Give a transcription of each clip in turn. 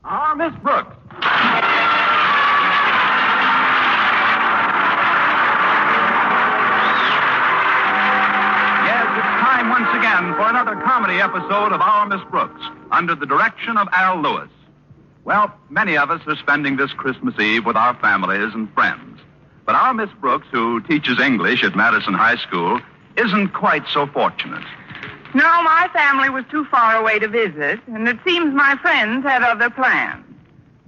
Our Miss Brooks. Yes, it's time once again for another comedy episode of Our Miss Brooks, under the direction of Al Lewis. Well, many of us are spending this Christmas Eve with our families and friends. But our Miss Brooks, who teaches English at Madison High School, isn't quite so fortunate. No, my family was too far away to visit, and it seems my friends had other plans.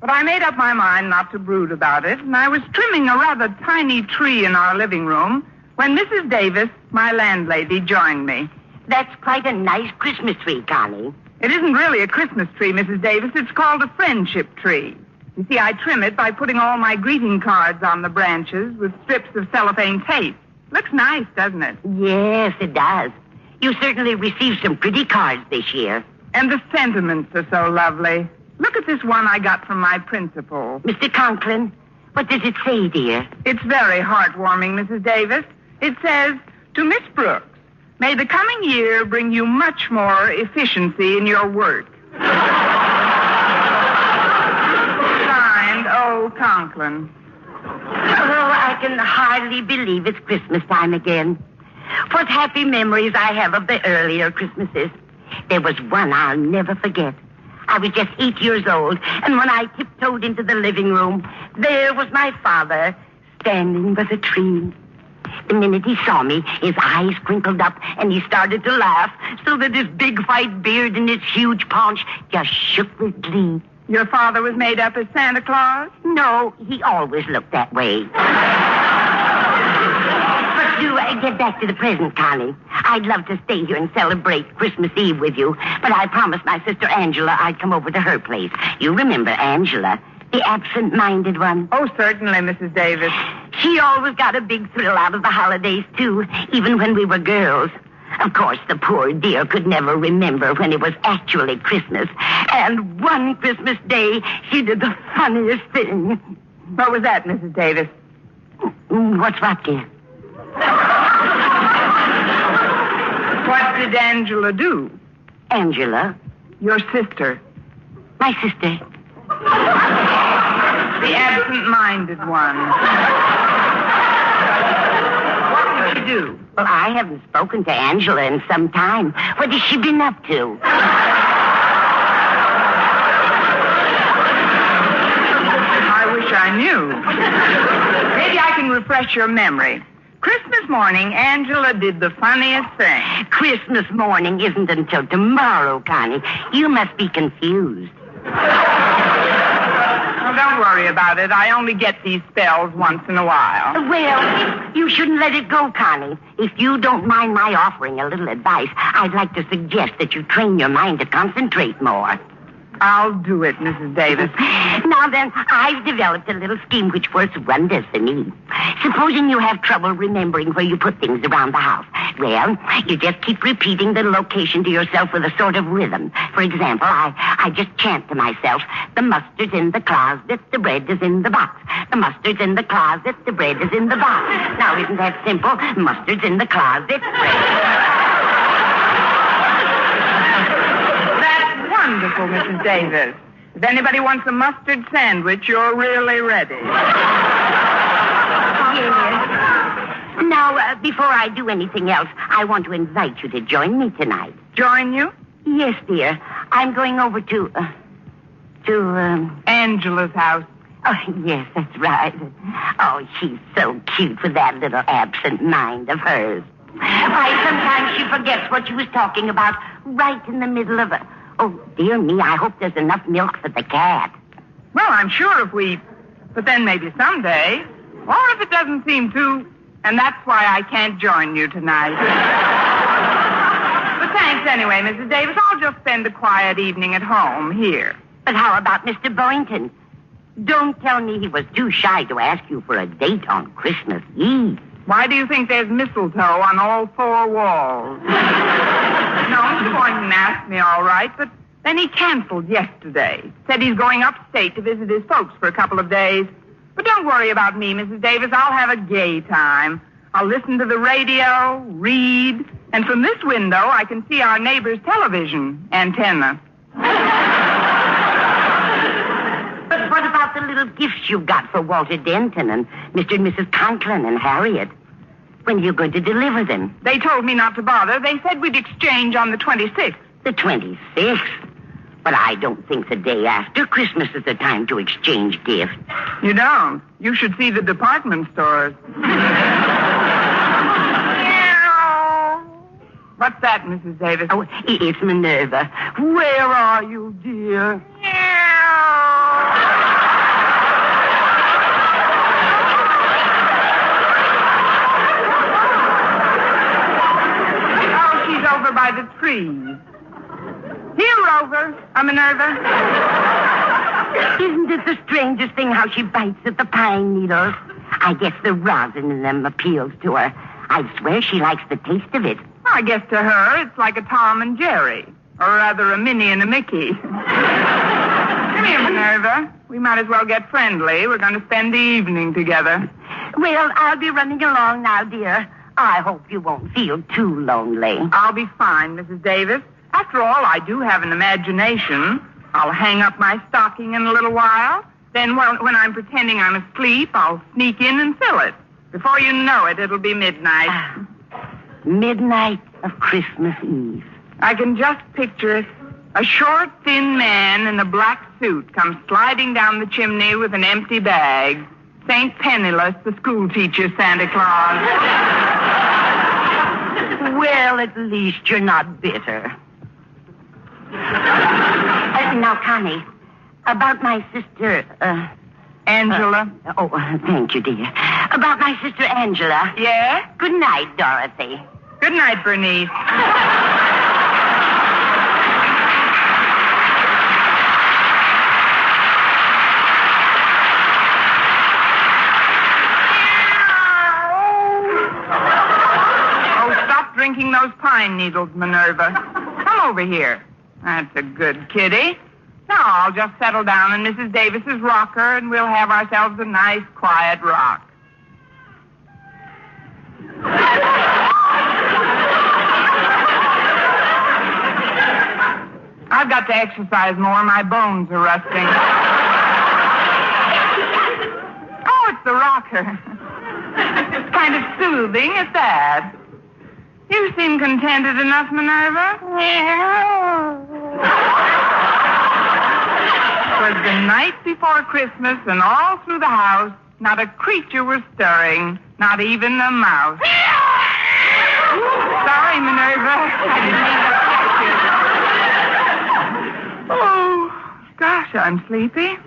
But I made up my mind not to brood about it, and I was trimming a rather tiny tree in our living room when Mrs. Davis, my landlady, joined me. That's quite a nice Christmas tree, Connie. It isn't really a Christmas tree, Mrs. Davis. It's called a friendship tree. You see, I trim it by putting all my greeting cards on the branches with strips of cellophane tape. Looks nice, doesn't it? Yes, it does. You certainly received some pretty cards this year. And the sentiments are so lovely. Look at this one I got from my principal. Mr. Conklin, what does it say, dear? It's very heartwarming, Mrs. Davis. It says, to Miss Brooks, may the coming year bring you much more efficiency in your work. Signed, O. Conklin. Oh, I can hardly believe it's Christmas time again. What happy memories I have of the earlier Christmases. There was one I'll never forget. I was just 8 years old, and when I tiptoed into the living room, there was my father standing by the tree. The minute he saw me, his eyes crinkled up, and he started to laugh, so that his big white beard and his huge paunch just shook with glee. Your father was made up as Santa Claus? No, he always looked that way. But to get back to the present, Connie, I'd love to stay here and celebrate Christmas Eve with you, but I promised my sister Angela I'd come over to her place. You remember Angela, the absent-minded one? Oh, certainly, Mrs. Davis. She always got a big thrill out of the holidays, too, even when we were girls. Of course, the poor dear could never remember when it was actually Christmas. And one Christmas day, she did the funniest thing. What was that, Mrs. Davis? What's what, dear? What did Angela do? Angela? Your sister. My sister. The absent-minded one. What did she do? Well, I haven't spoken to Angela in some time. What has she been up to? I wish I knew. Maybe I can refresh your memory. Christmas morning, Angela did the funniest thing. Christmas morning isn't until tomorrow, Connie. You must be confused. Oh, don't worry about it. I only get these spells once in a while. Well, you shouldn't let it go, Connie. If you don't mind my offering a little advice, I'd like to suggest that you train your mind to concentrate more. I'll do it, Mrs. Davis. Now then, I've developed a little scheme which works wonders for me. Supposing you have trouble remembering where you put things around the house. Well, you just keep repeating the location to yourself with a sort of rhythm. For example, I just chant to myself, the mustard's in the closet, the bread is in the box. The mustard's in the closet, the bread is in the box. Now, isn't that simple? Mustard's in the closet, bread. Wonderful, Mrs. Davis. If anybody wants a mustard sandwich, you're really ready. Yes. Now, before I do anything else, I want to invite you to join me tonight. Join you? Yes, dear. I'm going over to Angela's house. Oh, yes, that's right. Oh, she's so cute with that little absent mind of hers. Why, sometimes she forgets what she was talking about right in the middle of a... Oh, dear me, I hope there's enough milk for the cat. Well, I'm sure if we... But then maybe someday. Or if it doesn't seem to. And that's why I can't join you tonight. But thanks anyway, Mrs. Davis. I'll just spend a quiet evening at home here. But how about Mr. Boynton? Don't tell me he was too shy to ask you for a date on Christmas Eve. Why do you think there's mistletoe on all four walls? No, Mr. Boynton asked me all right, but then he canceled yesterday. Said he's going upstate to visit his folks for a couple of days. But don't worry about me, Mrs. Davis. I'll have a gay time. I'll listen to the radio, read, and from this window I can see our neighbor's television antenna. little gifts you've got for Walter Denton and Mr. and Mrs. Conklin and Harriet. When are you going to deliver them? They told me not to bother. They said we'd exchange on the 26th. The 26th? But I don't think the day after Christmas is the time to exchange gifts. You don't? You should see the department stores. What's that, Mrs. Davis? Oh, it's Minerva. Where are you, dear? Oh, she's over by the trees. Here, Rover. Minerva. Isn't it the strangest thing how she bites at the pine needles? I guess the rosin in them appeals to her. I swear she likes the taste of it. I guess to her it's like a Tom and Jerry. Or rather, a Minnie and a Mickey. Come here, Minerva. We might as well get friendly. We're going to spend the evening together. Well, I'll be running along now, dear. I hope you won't feel too lonely. I'll be fine, Mrs. Davis. After all, I do have an imagination. I'll hang up my stocking in a little while. Then when I'm pretending I'm asleep, I'll sneak in and fill it. Before you know it, it'll be midnight. Midnight of Christmas Eve. I can just picture it. A short, thin man in a black suit comes sliding down the chimney with an empty bag. St. Penniless, the schoolteacher Santa Claus. Well, at least you're not bitter. Now, Connie, about my sister, Angela. Thank you, dear. About my sister Angela. Yeah? Good night, Dorothy. Good night, Bernice. Oh, stop drinking those pine needles, Minerva. Come over here. That's a good kitty. Now I'll just settle down in Mrs. Davis's rocker, and we'll have ourselves a nice, quiet rock. I've got to exercise more. My bones are rusting. Oh, it's the rocker. It's kind of soothing at that. You seem contented enough, Minerva. It was the night before Christmas, and all through the house, not a creature was stirring, not even a mouse. Sorry, Minerva. I didn't mean to catch you. Oh, gosh, I'm sleepy.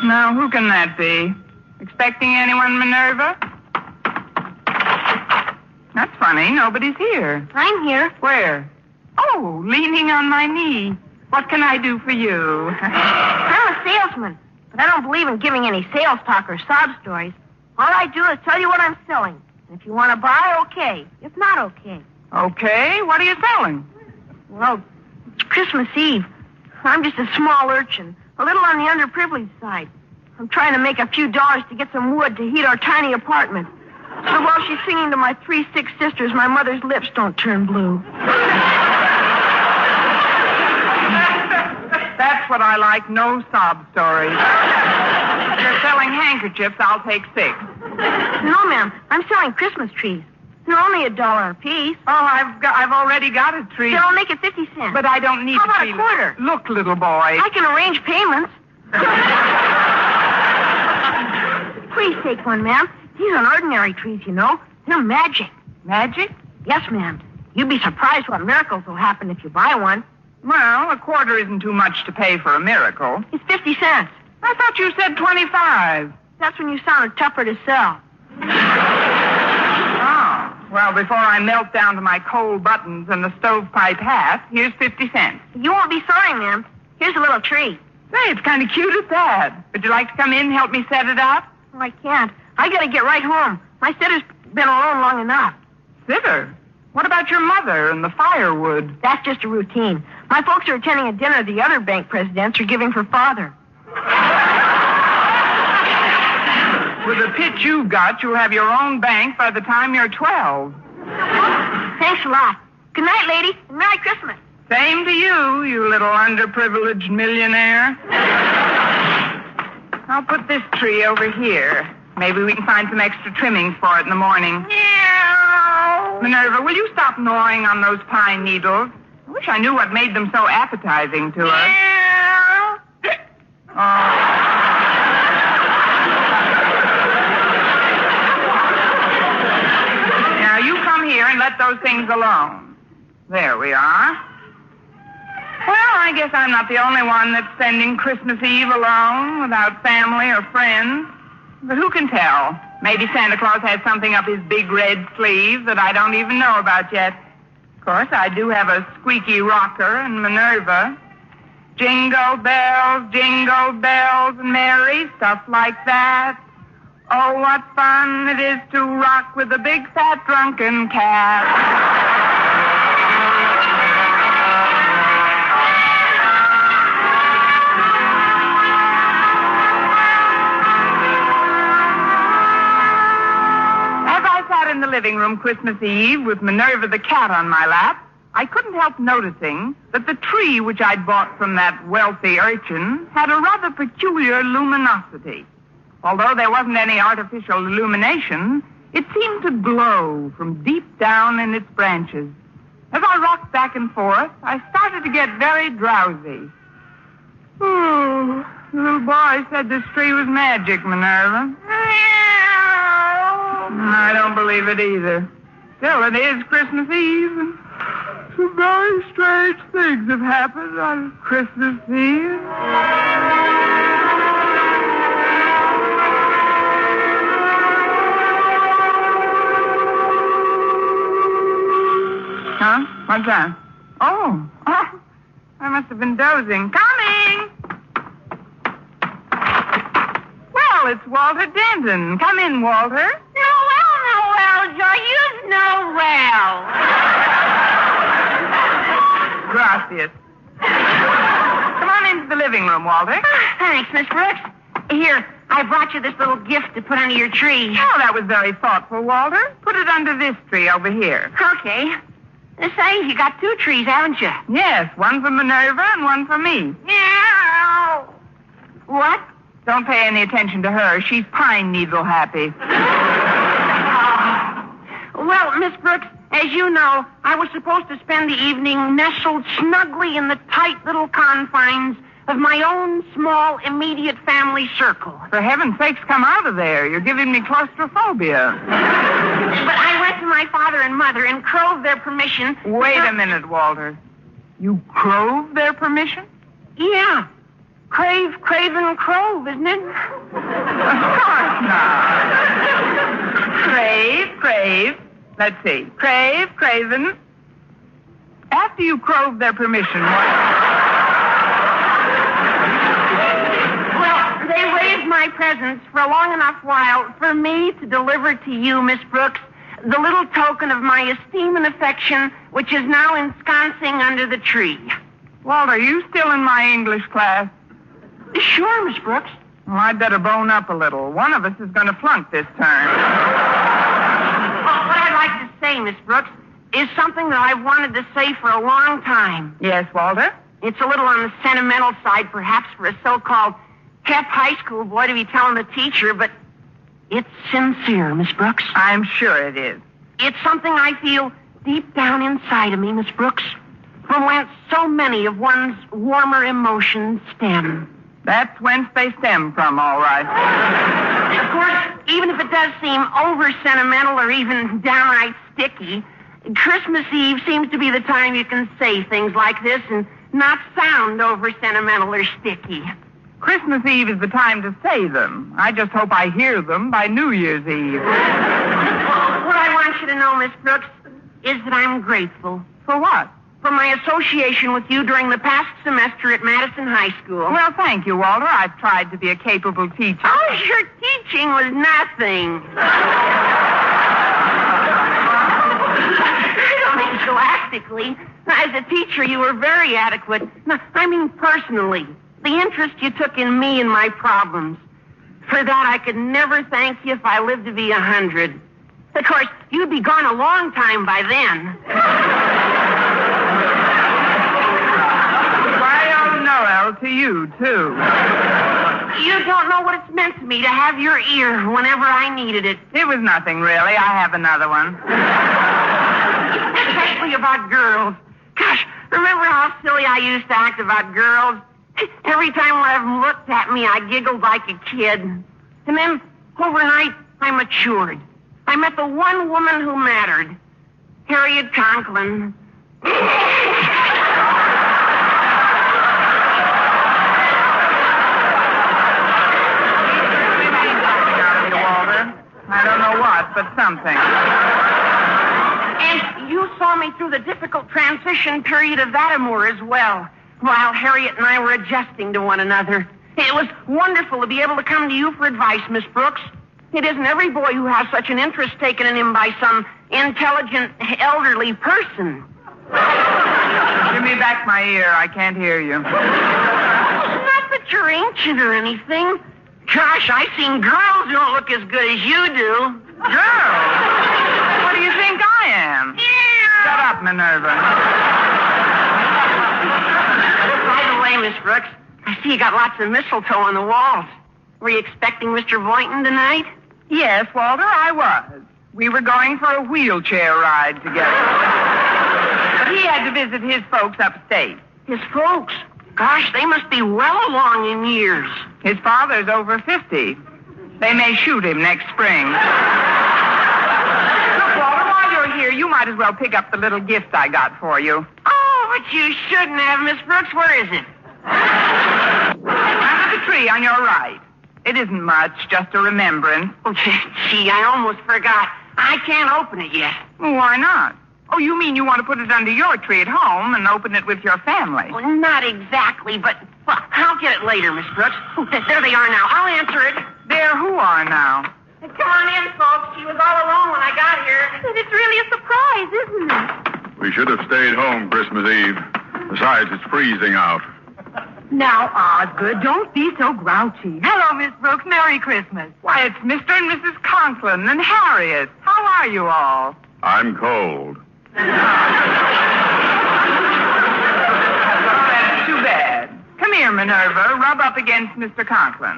Now, who can that be? Expecting anyone, Minerva? That's funny. Nobody's here. I'm here. Where? Oh, leaning on my knee. What can I do for you? I'm a salesman, but I don't believe in giving any sales talk or sob stories. All I do is tell you what I'm selling. And if you want to buy, okay. If not, okay. Okay, what are you selling? Well, it's Christmas Eve. I'm just a small urchin, a little on the underprivileged side. I'm trying to make a few dollars to get some wood to heat our tiny apartment. So while she's singing to my 3 sick sisters, my mother's lips don't turn blue. That's what I like, no sob stories. If you're selling handkerchiefs, I'll take 6. No, ma'am. I'm selling Christmas trees. They're only $1 a piece. Oh, I've already got a tree. So I'll make it 50 cents. But I don't need How about tree. a quarter? Look, little boy. I can arrange payments. Please take one, ma'am. These aren't ordinary trees, you know. They're magic. Magic? Yes, ma'am. You'd be surprised what miracles will happen if you buy one. Well, a quarter isn't too much to pay for a miracle. It's 50 cents. I thought you said 25. That's when you sounded tougher to sell. Oh. Well, before I melt down to my coal buttons and the stovepipe hat, here's 50 cents. You won't be sorry, ma'am. Here's a little tree. Say, it's kind of cute at that. Would you like to come in and help me set it up? Oh, I can't. I gotta get right home. My sitter's been alone long enough. Sitter? What about your mother and the firewood? That's just a routine. My folks are attending a dinner the other bank presidents are giving for father. With the pitch you've got, you'll have your own bank by the time you're 12. Thanks a lot. Good night, lady, and Merry Christmas. Same to you, you little underprivileged millionaire. I'll put this tree over here. Maybe we can find some extra trimmings for it in the morning. Meow. Minerva, will you stop gnawing on those pine needles? I wish I knew what made them so appetizing to us. Meow. Now, you come here and let those things alone. There we are. Well, I guess I'm not the only one that's spending Christmas Eve alone without family or friends. But who can tell? Maybe Santa Claus has something up his big red sleeve that I don't even know about yet. Of course, I do have a squeaky rocker and Minerva. Jingle bells, and merry, stuff like that. Oh, what fun it is to rock with a big fat drunken cat. In the living room Christmas Eve with Minerva the cat on my lap, I couldn't help noticing that the tree which I'd bought from that wealthy urchin had a rather peculiar luminosity. Although there wasn't any artificial illumination, it seemed to glow from deep down in its branches. As I rocked back and forth, I started to get very drowsy. Oh, the little boy said this tree was magic, Minerva. I don't believe it either. Still, it is Christmas Eve. Some very strange things have happened on Christmas Eve. Huh? What's that? Oh, I must have been dozing. Coming! Well, it's Walter Denton. Come in, Walter. Noel, you're Noel. Gracias. Come on into the living room, Walter. Thanks, Miss Brooks. Here, I brought you this little gift to put under your tree. Oh, that was very thoughtful, Walter. Put it under this tree over here. Okay. Say, you got two trees, haven't you? Yes, one for Minerva and one for me. Meow. What? Don't pay any attention to her. She's pine needle happy. Well, Miss Brooks, as you know, I was supposed to spend the evening nestled snugly in the tight little confines of my own small, immediate family circle. For heaven's sakes, come out of there. You're giving me claustrophobia. But I went to my father and mother and crowed their permission. Wait a minute, Walter. You crowed their permission? Yeah. Crave, and crove, isn't it? Of course not. Crave. Let's see. Craven. After you crowed their permission, what? Well, they raised my presents for a long enough while for me to deliver to you, Miss Brooks, the little token of my esteem and affection, which is now ensconcing under the tree. Walter, are you still in my English class? Sure, Miss Brooks. Well, I'd better bone up a little. One of us is going to flunk this term. Well, what I'd like to say, Miss Brooks, is something that I've wanted to say for a long time. Yes, Walter? It's a little on the sentimental side, perhaps, for a so-called hep high school boy to be telling the teacher, but it's sincere, Miss Brooks. I'm sure it is. It's something I feel deep down inside of me, Miss Brooks, from whence so many of one's warmer emotions stem. That's whence they stem from, all right. Of course, even if it does seem over-sentimental or even downright sticky, Christmas Eve seems to be the time you can say things like this and not sound over-sentimental or sticky. Christmas Eve is the time to say them. I just hope I hear them by New Year's Eve. What I want you to know, Miss Brooks, is that I'm grateful. For what? For my association with you during the past semester at Madison High School. Well, thank you, Walter. I've tried to be a capable teacher. Oh, your teaching was nothing. I don't mean scholastically. As a teacher, you were very adequate. No, I mean personally. The interest you took in me and my problems. For that, I could never thank you if I lived to be 100. Of course, you'd be gone a long time by then. to you, too. You don't know what it's meant to me to have your ear whenever I needed it. It was nothing, really. I have another one. Especially about girls. Gosh, remember how silly I used to act about girls? Every time one of them looked at me, I giggled like a kid. And then, overnight, I matured. I met the one woman who mattered. Harriet Conklin. I don't know what, but something. And you saw me through the difficult transition period of that amour as well, while Harriet and I were adjusting to one another. It was wonderful to be able to come to you for advice, Miss Brooks. It isn't every boy who has such an interest taken in him by some intelligent, elderly person. Give me back my ear. I can't hear you. Not that you're ancient or anything. Gosh, I've seen girls who don't look as good as you do. Girls? What do you think I am? Yeah. Shut up, Minerva. By the way, Miss Brooks, I see you got lots of mistletoe on the walls. Were you expecting Mr. Boynton tonight? Yes, Walter, I was. We were going for a wheelchair ride together. But he had to visit his folks upstate. His folks? Gosh, they must be well along in years.Is father's over 50. They may shoot him next spring. Look, Walter, while you're here, you might as well pick up the little gift I got for you. Oh, but you shouldn't have, Miss Brooks. Where is it? Under the tree on your right. It isn't much, just a remembrance. Oh, gee, I almost forgot. I can't open it yet. Why not? Oh, you mean you want to put it under your tree at home and open it with your family? Well, not exactly, but well, I'll get it later, Miss Brooks. Oh, there they are now. I'll answer it. There who are now? Come on in, folks. She was all alone when I got here. It's really a surprise, isn't it? We should have stayed home Christmas Eve. Besides, it's freezing out. Now, Osgood, don't be so grouchy. Hello, Miss Brooks. Merry Christmas. Why, it's Mr. and Mrs. Conklin and Harriet. How are you all? I'm cold. Oh, that's too bad. Come here, Minerva. Rub up against Mr. Conklin.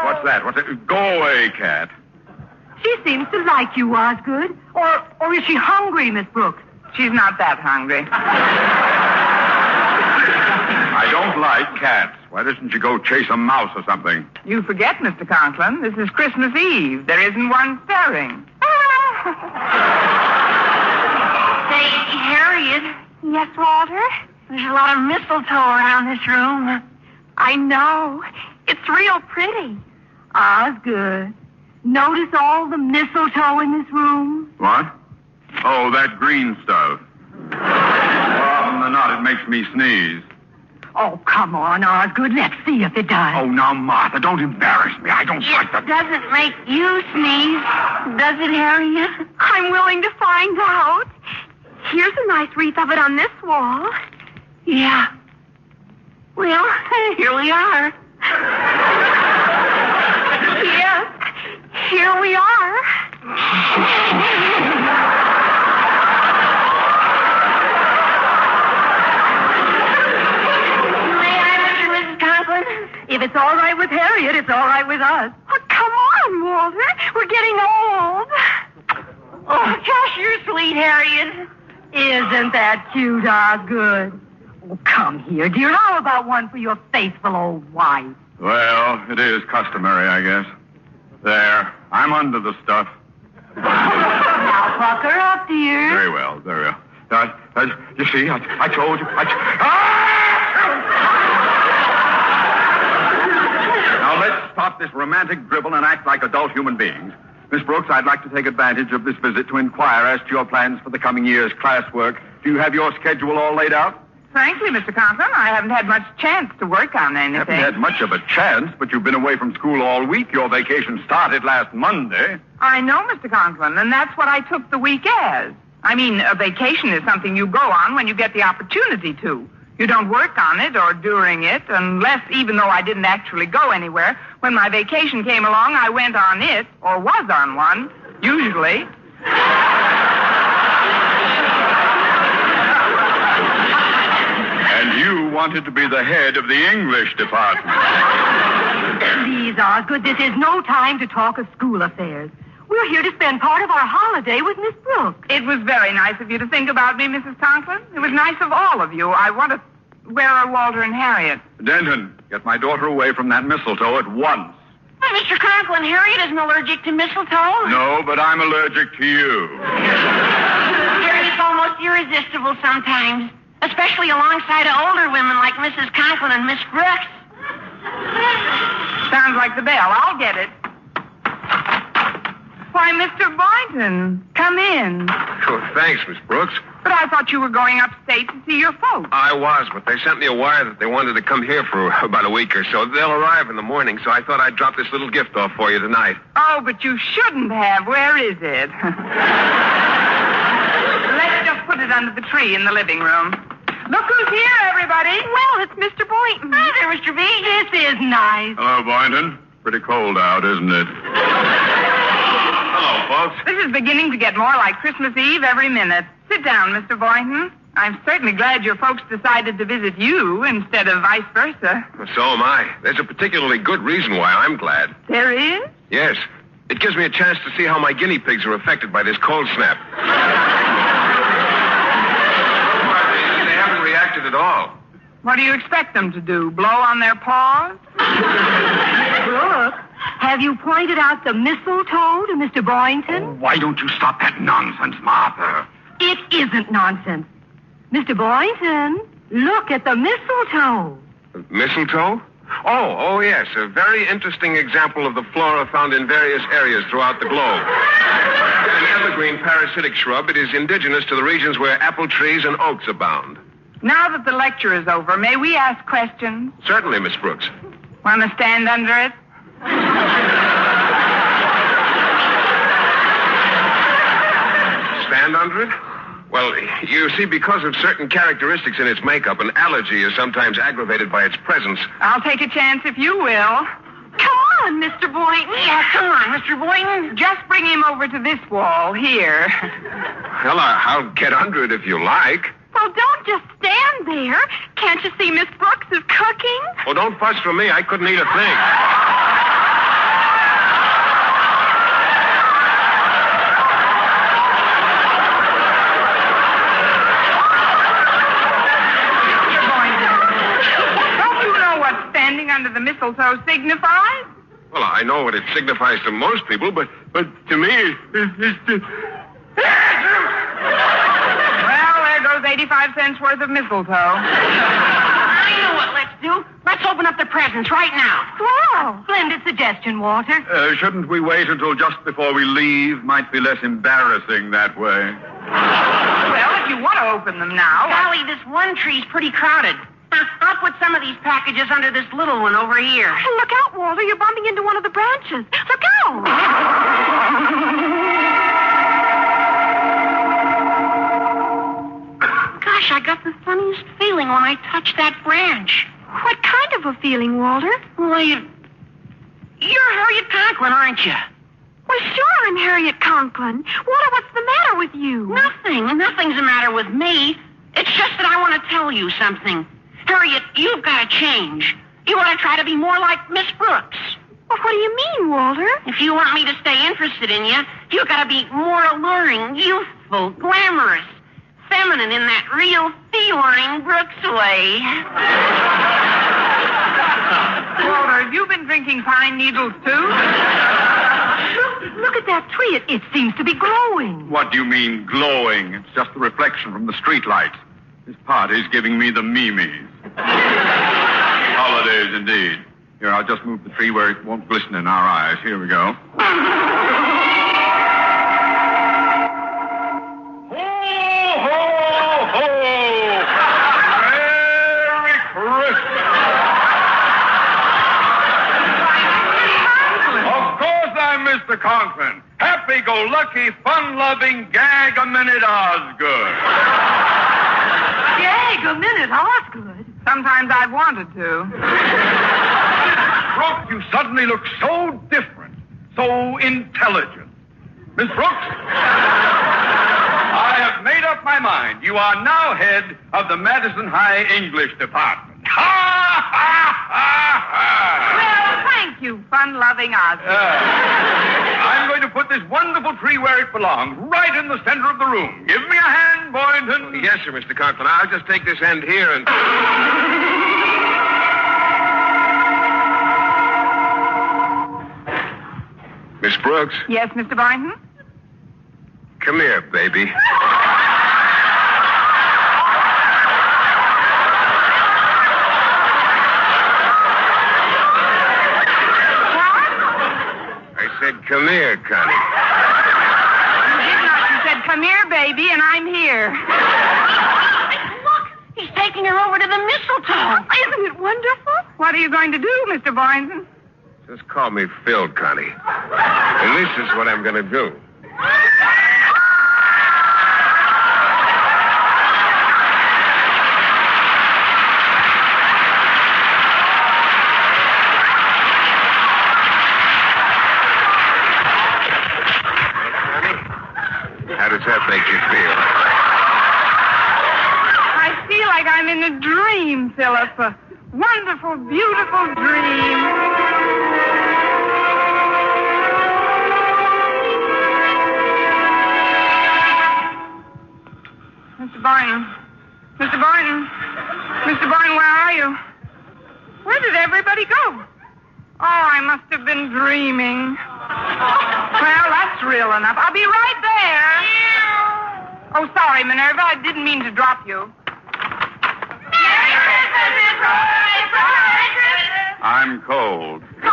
What's that? Go away, cat. She seems to like you, Osgood. Or is she hungry, Miss Brooks? She's not that hungry. I don't like cats. Why doesn't you go chase a mouse or something? You forget, Mr. Conklin. This is Christmas Eve. There isn't one stirring. Say, Harriet. Yes, Walter? There's a lot of mistletoe around this room. I know. It's real pretty. Osgood, notice all the mistletoe in this room? What? Oh, that green stuff. More often than not, it makes me sneeze. Oh, come on, Osgood. Let's see if it does. Oh, now, Martha, don't embarrass me. I don't like that. It doesn't make you sneeze, does it, Harriet? I'm willing to find out. Here's a nice wreath of it on this wall. Yeah. Well, here we are. Yes, here we are. If it's all right with Harriet, it's all right with us. Oh, come on, Walter. We're getting old. Oh, gosh, you're sweet, Harriet. Isn't that cute, Osgood? Oh, come here, dear. How about one for your faithful old wife? Well, it is customary, I guess. There. I'm under the stuff. Now, pucker up, dear. Very well, very well. You see, I told you. Now, let's stop this romantic dribble and act like adult human beings. Miss Brooks, I'd like to take advantage of this visit to inquire as to your plans for the coming year's classwork. Do you have your schedule all laid out? Frankly, Mr. Conklin, I haven't had much chance to work on anything. You haven't had much of a chance, but you've been away from school all week. Your vacation started last Monday. I know, Mr. Conklin, and that's what I took the week as. I mean, a vacation is something you go on when you get the opportunity to. You don't work on it or during it, unless, even though I didn't actually go anywhere, when my vacation came along, I went on it, or was on one, usually. And you wanted to be the head of the English department. Please, Osgood, this is no time to talk of school affairs. We're here to spend part of our holiday with Miss Brooks. It was very nice of you to think about me, Mrs. Conklin. It was nice of all of you. Where are Walter and Harriet? Denton, get my daughter away from that mistletoe at once. Why, Mr. Conklin, Harriet isn't allergic to mistletoe. No, but I'm allergic to you. Harriet's almost irresistible sometimes, especially alongside of older women like Mrs. Conklin and Miss Brooks. Sounds like the bell. I'll get it. Why, Mr. Boynton, come in. Oh, thanks, Miss Brooks. But I thought you were going upstate to see your folks. I was, but they sent me a wire that they wanted to come here for about a week or so. They'll arrive in the morning, so I thought I'd drop this little gift off for you tonight. Oh, but you shouldn't have. Where is it? Let's just put it under the tree in the living room. Look who's here, everybody. Well, it's Mr. Boynton. Hi there, Mr. B. This is nice. Hello, Boynton. Pretty cold out, isn't it? Hello, folks. This is beginning to get more like Christmas Eve every minute. Sit down, Mr. Boynton. I'm certainly glad your folks decided to visit you instead of vice versa. So am I. There's a particularly good reason why I'm glad. There is? Yes. It gives me a chance to see how my guinea pigs are affected by this cold snap. They haven't reacted at all. What do you expect them to do? Blow on their paws? Brooks, have you pointed out the mistletoe to Mr. Boynton? Why don't you stop that nonsense, Martha? It isn't nonsense. Mr. Boynton, look at the mistletoe. Mistletoe? Oh, yes. A very interesting example of the flora found in various areas throughout the globe. An evergreen parasitic shrub, it is indigenous to the regions where apple trees and oaks abound. Now that the lecture is over, may we ask questions? Certainly, Miss Brooks. Want to stand under it? Stand under it? Well, you see, because of certain characteristics in its makeup, an allergy is sometimes aggravated by its presence. I'll take a chance if you will. Come on, Mr. Boynton. Yeah, come on, Mr. Boynton. Just bring him over to this wall, here. Well, I'll get under it if you like. Well, don't just stand there. Can't you see Miss Brooks is cooking? Oh, don't fuss for me. I couldn't eat a thing. Don't you know what standing under the mistletoe signifies? Well, I know what it signifies to most people, but to me, it's Well, there goes 85 cents worth of mistletoe. I know what let's do. Let's open up the presents right now. Wow, splendid suggestion, Walter. Shouldn't we wait until just before we leave? Might be less embarrassing that way. Well, if you want to open them now. Golly, this one tree's pretty crowded. I'll put some of these packages under this little one over here. Oh, look out, Walter. You're bumping into one of the branches. Look out. Gosh, I got the funniest feeling when I touched that branch. What kind of a feeling, Walter? Well, you're Harriet Conklin, aren't you? Well, sure, I'm Harriet Conklin. Walter, what's the matter with you? Nothing's the matter with me. It's just that I want to tell you something. Harriet, you've got to change. You want to try to be more like Miss Brooks. Well, what do you mean, Walter? If you want me to stay interested in you, you've got to be more alluring, youthful, glamorous, feminine in that real feline Brooks way. Walter, have you been drinking pine needles, too? Look at that tree. It seems to be glowing. What do you mean, glowing? It's just the reflection from the streetlights. This party's giving me the memes. Holidays, indeed. Here, I'll just move the tree where it won't glisten in our eyes. Here we go. Ho, ho, ho! Merry Christmas! Of course I'm Mr. Conklin. Happy-go-lucky, fun-loving, gag-a-minute Osgood. Gag-a-minute, Osgood. Sometimes I've wanted to. Brooks, you suddenly look so different, so intelligent. Miss Brooks, I I have made up my mind. You are now head of the Madison High English Department. Ha, ha, ha, ha. Well, thank you, fun-loving Ozzy. I'm going to put this wonderful tree where it belongs, right in the center of the room. Give me a hand, Boynton. Yes, sir, Mr. Conklin. I'll just take this end here and... Miss Brooks, Yes, Mr. Boynton? come here, baby. I said, come here, Connie. You did not. You said, come here, baby, and I'm here. Look, he's taking her over to the mistletoe. Isn't it wonderful? What are you going to do, Mr. Boynton? Just call me Phil, Connie. And this is what I'm going to do. How does that make you feel? I feel like I'm in a dream, Philip. A wonderful, beautiful dream. Mr. Boynton. Mr. Boynton. Mr. Boynton, where are you? Where did everybody go? Oh, I must have been dreaming. Well, that's real enough. I'll be right there. Oh, sorry, Minerva. I didn't mean to drop you. I'm cold. Why,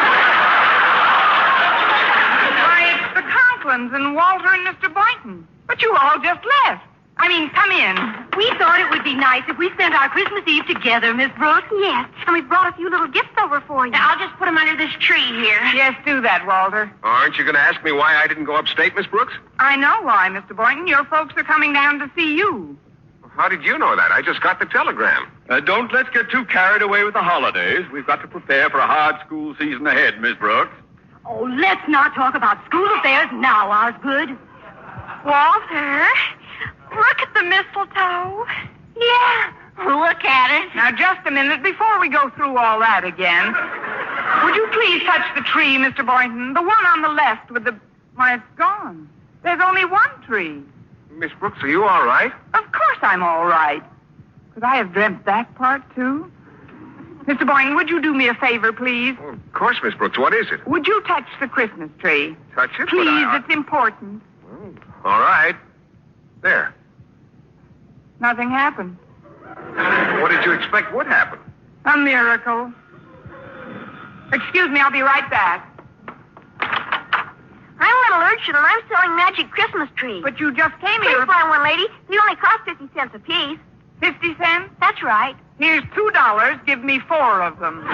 it's the Conklins and Walter and Mr. Boynton. But you all just left. I mean, come in. We thought it would be nice if we spent our Christmas Eve together, Miss Brooks. Yes, and we brought a few little gifts over for you. Now, I'll just put them under this tree here. Yes, do that, Walter. Aren't you going to ask me why I didn't go upstate, Miss Brooks? I know why, Mr. Boynton. Your folks are coming down to see you. How did you know that? I just got the telegram. Don't let's get too carried away with the holidays. We've got to prepare for a hard school season ahead, Miss Brooks. Oh, let's not talk about school affairs now, Osgood. Walter, look at the mistletoe. Yeah, look at it. Now, just a minute before we go through all that again. Would you please touch the tree, Mr. Boynton? The one on the left with the... Why, it's gone. There's only one tree. Miss Brooks, are you all right? Of course I'm all right. Could I have dreamt that part, too? Mr. Boynton, would you do me a favor, please? Oh, of course, Miss Brooks. What is it? Would you touch the Christmas tree? Touch it? Please, But it's important. all right. There. Nothing happened. What did you expect would happen? A miracle. Excuse me, I'll be right back. I'm Little Urchin, and I'm selling magic Christmas trees. But you just came Please here. buy one, lady. They only cost 50 cents apiece. 50 cents? That's right. Here's $2. Give me 4 of them.